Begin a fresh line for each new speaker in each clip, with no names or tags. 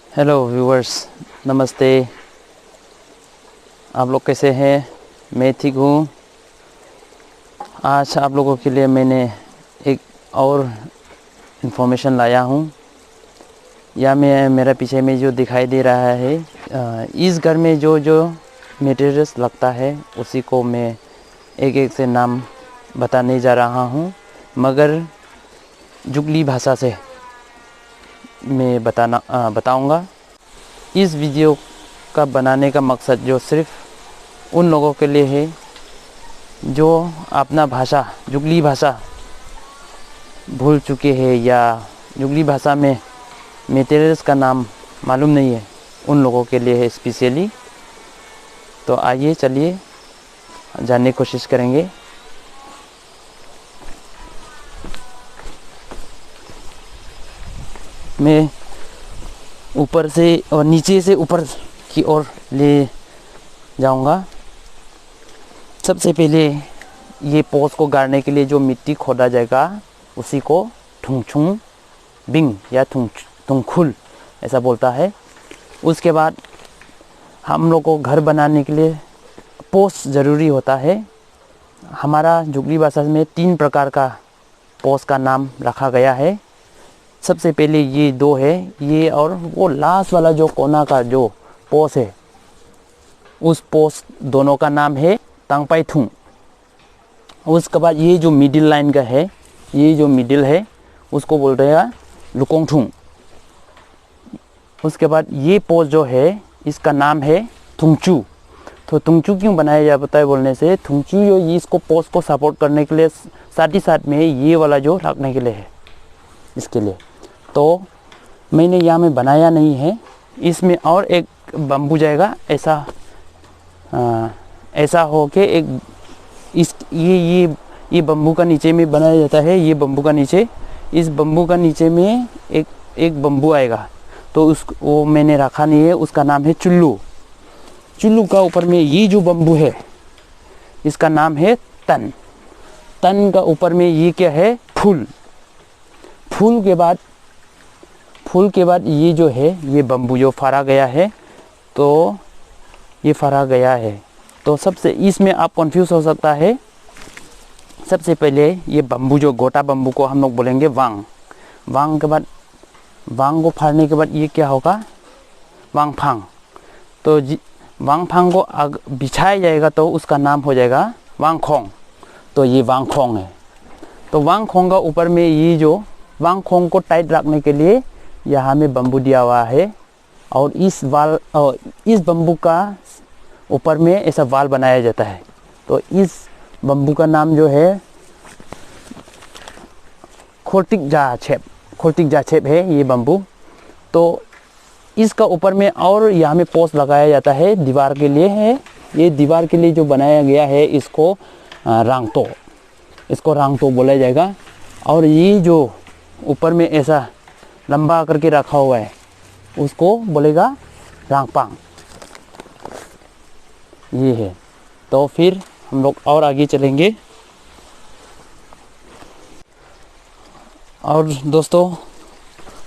Hello viewers, नमस्ते। आप लोग कैसे हैं? मैं ठीक हूँ। आज आप लोगों के लिए मैंने एक और इन्फॉर्मेशन लाया हूँ। या मैं मेरा पीछे में जो दिखाई दे रहा है, इस घर में जो जो मटेरियल्स लगता है उसी को मैं एक एक से नाम बताने जा रहा हूँ, मगर जुगली भाषा से मैं बताऊँगा। इस वीडियो का बनाने का मकसद जो सिर्फ उन लोगों के लिए है जो अपना भाषा जुगली भाषा भूल चुके हैं या जुगली भाषा में मटेरियल्स का नाम मालूम नहीं है, उन लोगों के लिए है स्पेशली। तो आइए चलिए जानने की कोशिश करेंगे। मैं ऊपर से और नीचे से ऊपर की ओर ले जाऊंगा। सबसे पहले ये पोस को गाड़ने के लिए जो मिट्टी खोदा जाएगा उसी को ठुंगछुंग बिंग या ठुंगखुल ऐसा बोलता है। उसके बाद हम लोग को घर बनाने के लिए पोस ज़रूरी होता है। हमारा जुगली भाषा में 3 प्रकार का पोस का नाम रखा गया है। सबसे पहले ये 2 है, ये और वो लास्ट वाला जो कोना का जो पोस है, उस पोस दोनों का नाम है तांगपाई थुंग। उसके बाद ये जो मिडिल लाइन का है, ये जो मिडिल है उसको बोल रहे हैं लुकोंग थुंग। उसके बाद ये पोस जो है इसका नाम है थुंगचू। तो थुंगचू क्यों बनाया जाता है बोलने से, थुंगचू जो इसको पोस को सपोर्ट करने के लिए साथ ही साथ में ये वाला जो रखने के लिए है, इसके लिए। तो मैंने यहाँ में बनाया नहीं है, इसमें और एक बम्बू जाएगा ऐसा हो के एक इस ये बम्बू का नीचे में बनाया जाता है। ये बम्बू का नीचे, इस बम्बू का नीचे में एक बम्बू आएगा, तो वो मैंने रखा नहीं है, उसका नाम है चुल्लू। चुल्लू का ऊपर में ये जो बम्बू है इसका नाम है तन। तन का ऊपर में ये क्या है, फूल। फूल के बाद ये जो है ये बम्बू जो फाड़ा गया है, तो ये फाड़ा गया है। तो सबसे इसमें आप कंफ्यूज हो सकता है। सबसे पहले ये बम्बू जो गोटा बम्बू को हम लोग बोलेंगे वांग। वांग के बाद वांग को फाड़ने के बाद ये क्या होगा, वांग फांग। तो वांग फांग को बिछाया जाएगा तो उसका नाम हो जाएगा वांग खोंग। तो ये वांग खोंग है। तो वांग खोंग का ऊपर में ये जो वांग खोंग को टाइट रखने के लिए यहाँ में बम्बू दिया हुआ है, और इस बम्बू का ऊपर में ऐसा वाल बनाया जाता है। तो इस बम्बू का नाम जो है खोर्टिक जा छेप है ये बम्बू। तो इसका ऊपर में और यहाँ में पोस्ट लगाया जाता है, दीवार के लिए है। ये दीवार के लिए जो बनाया गया है इसको रांगतो बोला जाएगा। और ये जो ऊपर में ऐसा लंबा करके रखा हुआ है उसको बोलेगा रांगपांग। ये है। तो फिर हम लोग और आगे चलेंगे। और दोस्तों,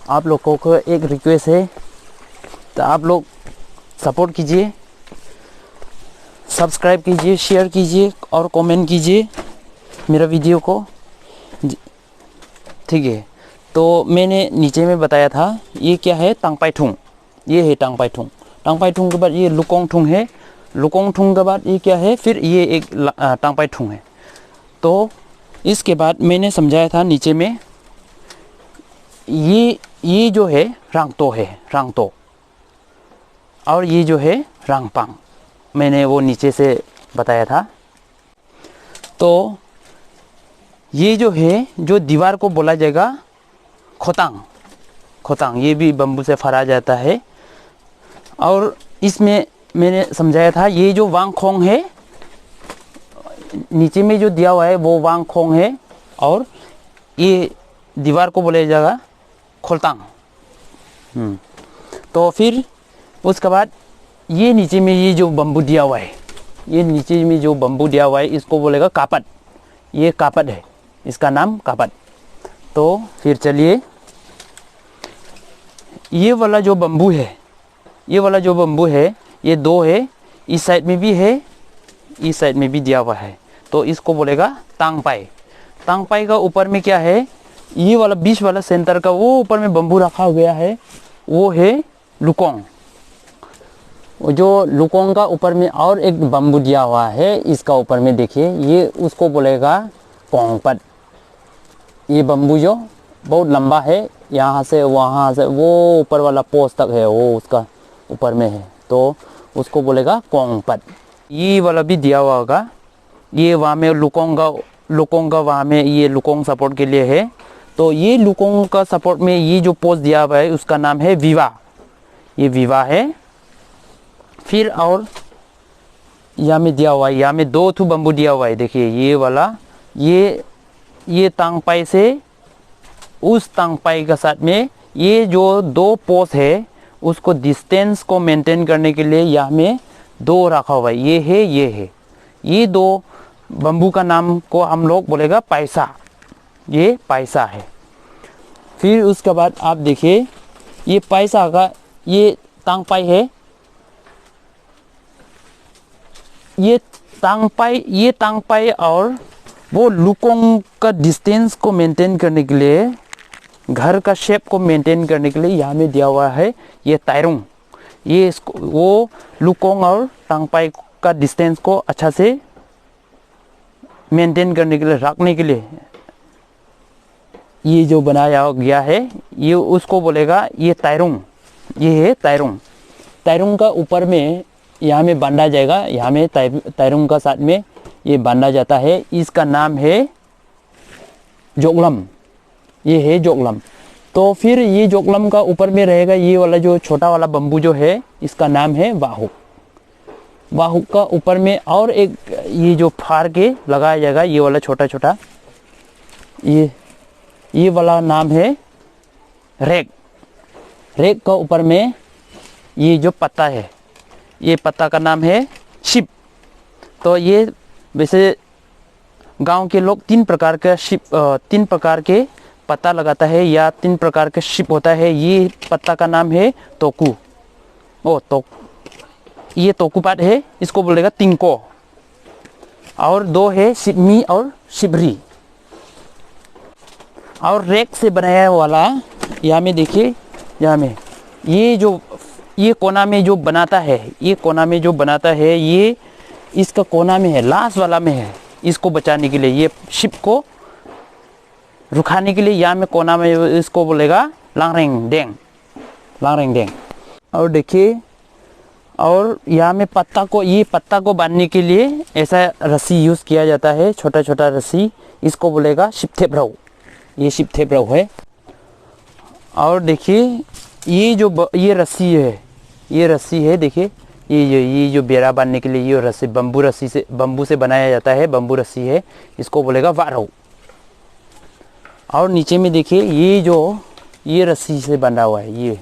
आप लोगों को एक रिक्वेस्ट है, तो आप लोग सपोर्ट कीजिए, सब्सक्राइब कीजिए, शेयर कीजिए और कमेंट कीजिए मेरा वीडियो को, ठीक है। तो मैंने नीचे में बताया था ये क्या है, तांगपाई थुंग। ये है तांगपाई थुंग। तांगपाई थुंग के बाद ये लुकोंग थुंग है। लुकोंग थुंग के बाद ये क्या है, फिर ये एक तांगपाई थुंग है। तो इसके बाद मैंने समझाया था नीचे में ये जो है रांगतो, और ये जो है रांगपांग, मैंने वो नीचे से बताया था। तो ये जो है जो दीवार को बोला जाएगा खोतांग, ये भी बम्बू से फरा जाता है। और इसमें मैंने समझाया था ये जो वांग खोंग है, नीचे में जो दिया हुआ है वो वांग खोंग है, और ये दीवार को बोला जाएगा खोलतांग। तो फिर उसके बाद ये नीचे में ये जो बम्बू दिया हुआ है, ये नीचे में जो बम्बू दिया हुआ है इसको बोलेगा कापट। ये कापट है, इसका नाम कापट। तो फिर चलिए ये वाला जो बम्बू है, ये वाला जो बम्बू है, ये दो है, इस साइड में भी है, इस साइड में भी दिया हुआ है, तो इसको बोलेगा तांगपाई। तांगपाई का ऊपर में क्या है, ये वाला बीच वाला सेंटर का वो ऊपर में बम्बू रखा गया है, वो है लुकोंग। जो लुकोंग का ऊपर में और एक बम्बू दिया हुआ है, इसका ऊपर में देखिए, ये उसको बोलेगा कोंगपट। ये बम्बू जो बहुत लंबा है, यहाँ से वहाँ से वो ऊपर वाला पोस्ट तक है, वो उसका ऊपर में है, तो उसको बोलेगा कोंगपट। ये वाला भी दिया हुआ होगा, ये वहाँ में लुकोंग का वहाँ में ये लुकोंग सपोर्ट के लिए है। तो ये लुकोंग का सपोर्ट में ये जो पोस्ट दिया हुआ है उसका नाम है विवा, ये विवा है। फिर और यहाँ में दिया हुआ है, यहाँ में दो ठो बम्बू दिया हुआ है, देखिए ये वाला, ये तांगपाई से उस तांगपाई के साथ में ये जो दो पोस्ट है उसको डिस्टेंस को मेंटेन करने के लिए यहाँ में दो रखा हुआ है, ये है, ये है। ये दो बम्बू का नाम को हम लोग बोलेगा पैसा, ये पैसा है। फिर उसके बाद आप देखिए, ये पैसा का ये तांगपाई है, ये तांगपाई और वो लुकोंग का डिस्टेंस को मेंटेन करने के लिए, घर का शेप को मेंटेन करने के लिए यहाँ में दिया हुआ है ये तायरुंग। ये इसको वो लुकोंग और तांगपाई का डिस्टेंस को अच्छा से मेंटेन करने के लिए, रखने के लिए ये जो बनाया गया है, ये उसको बोलेगा ये तायरुंग, ये है तायरुंग। तायरुंग का ऊपर में यहाँ में बांधा जाएगा, यहाँ में तायरुंग का साथ में ये बांधा जाता है, इसका नाम है जोगलम, ये है जोगलम। तो फिर ये जोगलम का ऊपर में रहेगा ये वाला जो छोटा वाला बम्बू जो है, इसका नाम है वाहुक। वाहुक का ऊपर में और एक ये जो फाड़ के लगाया जाएगा, ये वाला छोटा छोटा, ये वाला नाम है रेक। रेक का ऊपर में ये जो पत्ता है, ये पत्ता का नाम है शिप। तो ये वैसे गांव के लोग तीन प्रकार के पत्ता लगाता है, या तीन प्रकार के शिप होता है। ये पत्ता का नाम है तोकू, ये तोकुपात है, इसको बोलेगा तिंको। और दो है शिपमी और शिबरी। और रेक से बनाया वाला यहाँ में देखिए, यहाँ में ये कोना में जो बनाता है, ये कोना में जो बनाता है, ये इसका कोना में है, लास्ट वाला में है। इसको बचाने के लिए, ये शिप को रुकाने के लिए यहाँ में कोना में इसको बोलेगा लांगरेंग डेंग। और देखिए, और यहाँ में ये पत्ता को बांधने के लिए ऐसा रस्सी यूज़ किया जाता है, छोटा छोटा रस्सी, इसको बोलेगा शिपथेब्राउ, ये शिपथेब्राउ है। और देखिए, ये रस्सी है, देखिए ये जो बेड़ा बांधने के लिए ये रस्सी बम्बू से बनाया जाता है, बम्बू रस्सी है, इसको बोलेगा वाराउ। और नीचे में देखिए, ये रस्सी से बंधा हुआ है,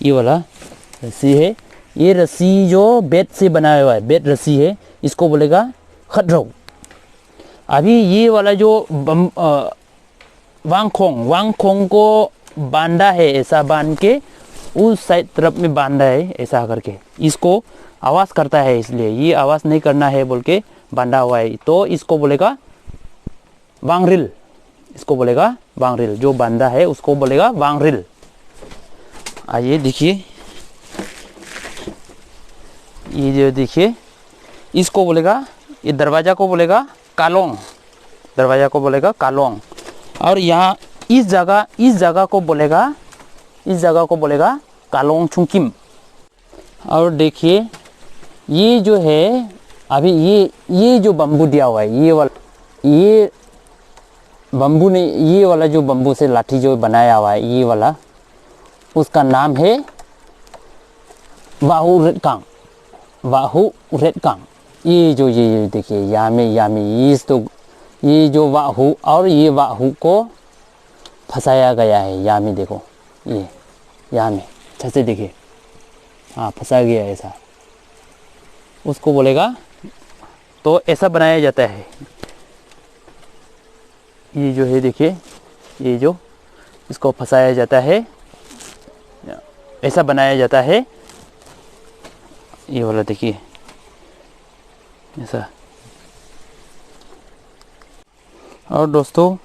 ये वाला रस्सी है, ये रस्सी जो बेड से बनाया हुआ है, बेड रस्सी है, इसको बोलेगा खड्रौ। अभी ये वाला जो वांगखोंग को बांधा है, ऐसा बांध के उस साइड तरफ में बांधा है, ऐसा करके इसको आवाज़ करता है, इसलिए ये आवाज़ नहीं करना है बोल के बांधा हुआ है, तो इसको बोलेगा वांगरिल। इसको बोलेगा वांगरिल, जो बांधा है उसको बोलेगा वांगरिल। आइए देखिए, ये जो देखिए, इसको बोलेगा, ये दरवाज़ा को बोलेगा कालोंग, और यहाँ इस जगह को बोलेगा कालोंग चुंकिम। और देखिए, ये जो है अभी ये जो बम्बू दिया हुआ है, ये बम्बू ने, ये वाला जो बम्बू से लाठी जो बनाया हुआ है, ये वाला, उसका नाम है वाहू रेडकांग। ये देखिए, यहाँ में ये जो वाहू और ये वाहू को फंसाया गया है, यहाँ में देखो, ये यहाँ में अच्छे से देखिए, हाँ फंसा गया है ऐसा, उसको बोलेगा। तो ऐसा बनाया जाता है, ये जो है देखिए, ये जो इसको फंसाया जाता है, ऐसा बनाया जाता है। ये वाला देखिए ऐसा। और दोस्तों,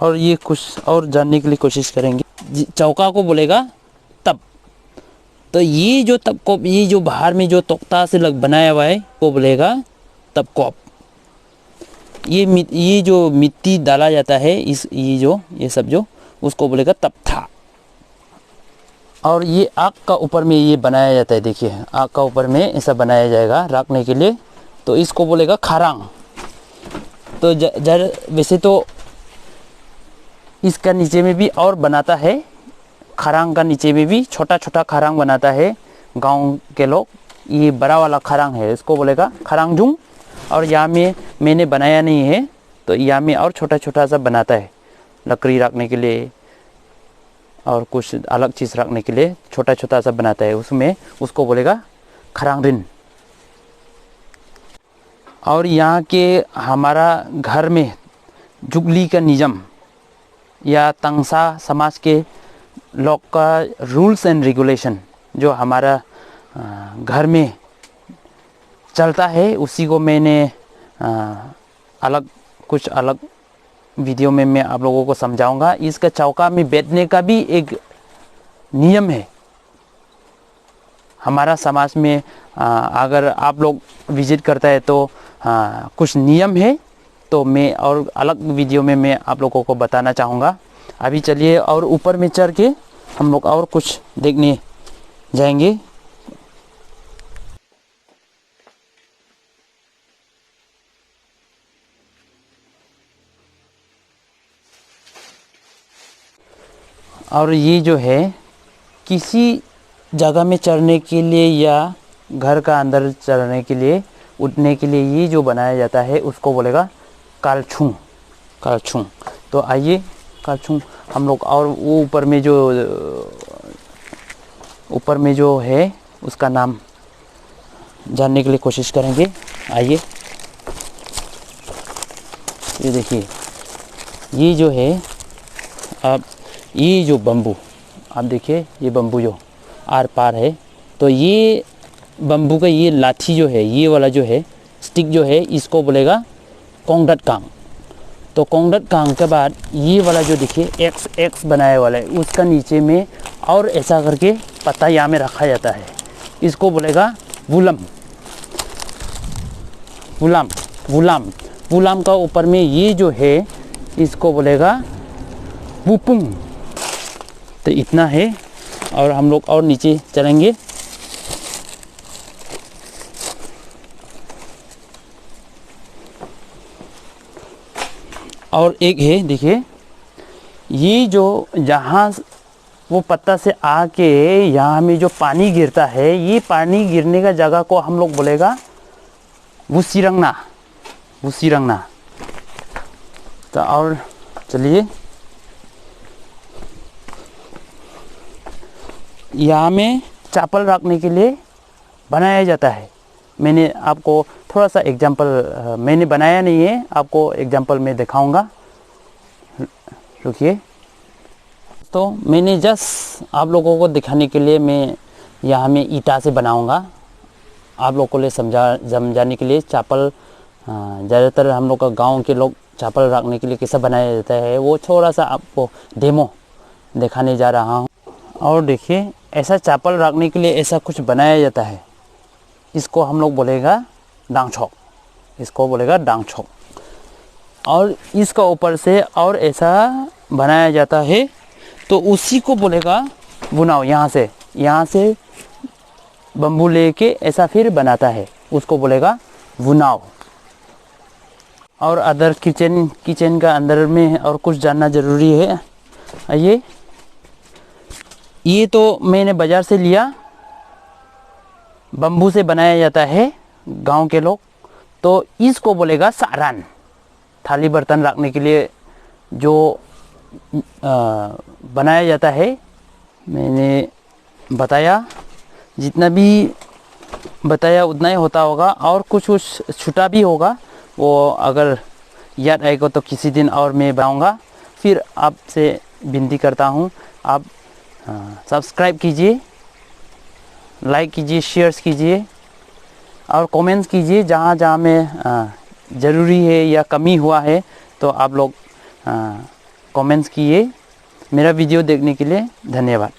और ये कुछ और जानने के लिए कोशिश करेंगे। चौका को बोलेगा तब। तो ये जो तब को, ये जो बाहर में जो तख्ता से लग बनाया हुआ है वो बोलेगा तब कॉप। ये जो मिट्टी डाला जाता है, ये सब जो उसको बोलेगा तब था। और ये आग का ऊपर में ये बनाया जाता है, देखिए आग का ऊपर में ऐसा बनाया जाएगा रखने के लिए, तो इसको बोलेगा खरांग। तो वैसे तो इसका नीचे में भी और बनाता है, खरांग का नीचे में भी छोटा छोटा खरांग बनाता है गांव के लोग। ये बड़ा वाला खरांग है, इसको बोलेगा खरांगजुंग। और यहाँ में मैंने बनाया नहीं है, तो यहाँ में और छोटा छोटा सा बनाता है लकड़ी रखने के लिए और कुछ अलग चीज़ रखने के लिए छोटा छोटा सा बनाता है, उसमें उसको बोलेगा खरांगरिन। और यहाँ के हमारा घर में जुगली का निज़म या तंगसा समाज के लोग का रूल्स एंड रेगुलेशन जो हमारा घर में चलता है, उसी को मैंने कुछ अलग वीडियो में मैं आप लोगों को समझाऊंगा। इसका चौका में बैठने का भी एक नियम है हमारा समाज में। अगर आप लोग विजिट करता है तो कुछ नियम है, तो मैं और अलग वीडियो में मैं आप लोगों को बताना चाहूँगा। अभी चलिए और ऊपर में चढ़ के हम लोग और कुछ देखने जाएंगे। और ये जो है किसी जगह में चढ़ने के लिए या घर का अंदर चढ़ने के लिए, उठने के लिए ये जो बनाया जाता है उसको बोलेगा कालछुंग। कालछुंग। तो आइए कालछुंग हम लोग और वो ऊपर में जो है उसका नाम जानने के लिए कोशिश करेंगे। आइए, ये देखिए, ये जो है आप ये जो बम्बू आप देखिए, ये बम्बू जो आर पार है, तो ये बम्बू का ये लाठी जो है, ये वाला जो है स्टिक जो है, इसको बोलेगा कोंगडट कांग। तो कोंगडट कांग के बाद ये वाला जो देखिए एक्स बनाया वाला है, उसका नीचे में और ऐसा करके पत्ता यहाँ में रखा जाता है, इसको बोलेगा वुलम। वुलाम वुलाम वुलाम का ऊपर में ये जो है इसको बोलेगा वुपुंग। तो इतना है, और हम लोग और नीचे चलेंगे। और एक है, देखिए ये जो जहाँ वो पत्ता से आके यहाँ में जो पानी गिरता है, ये पानी गिरने का जगह को हम लोग बोलेगा वुसिरंगना। वुसिरंगना। तो और चलिए, यहाँ में चावल रखने के लिए बनाया जाता है। मैंने आपको थोड़ा सा एग्जांपल, मैंने बनाया नहीं है, आपको एग्जांपल में दिखाऊंगा। रुकिए। तो मैंने जस्ट आप लोगों को दिखाने के लिए मैं यहाँ में ईटा से बनाऊंगा, आप लोगों को लिए समझाने के लिए। चावल ज़्यादातर हम लोग का गांव के लोग चावल रखने के लिए कैसा बनाया जाता है वो थोड़ा सा आपको डेमो दिखाने जा रहा हूँ। और देखिए, ऐसा चावल रखने के लिए ऐसा कुछ बनाया जाता है, इसको हम लोग बोलेगा डांगछोक। इसको बोलेगा डांगछोक। और इसका ऊपर से और ऐसा बनाया जाता है, तो उसी को बोलेगा बुनाव। यहाँ से बम्बू लेके ऐसा फिर बनाता है, उसको बोलेगा बुनाव। और अदर किचन का अंदर में और कुछ जानना ज़रूरी है। आइए, ये तो मैंने बाज़ार से लिया, बम्बू से बनाया जाता है गांव के लोग, तो इसको बोलेगा सारान। थाली बर्तन रखने के लिए जो बनाया जाता है, मैंने बताया, जितना भी बताया उतना ही होता होगा, और कुछ छूटा भी होगा, वो अगर याद आएगा तो किसी दिन और मैं बताऊंगा। फिर आपसे विनती करता हूँ, आप सब्सक्राइब कीजिए लाइक कीजिए, शेयर्स कीजिए और कमेंट्स कीजिए जहाँ जहाँ में ज़रूरी है या कमी हुआ है तो आप लोग कमेंट्स किए। मेरा वीडियो देखने के लिए धन्यवाद।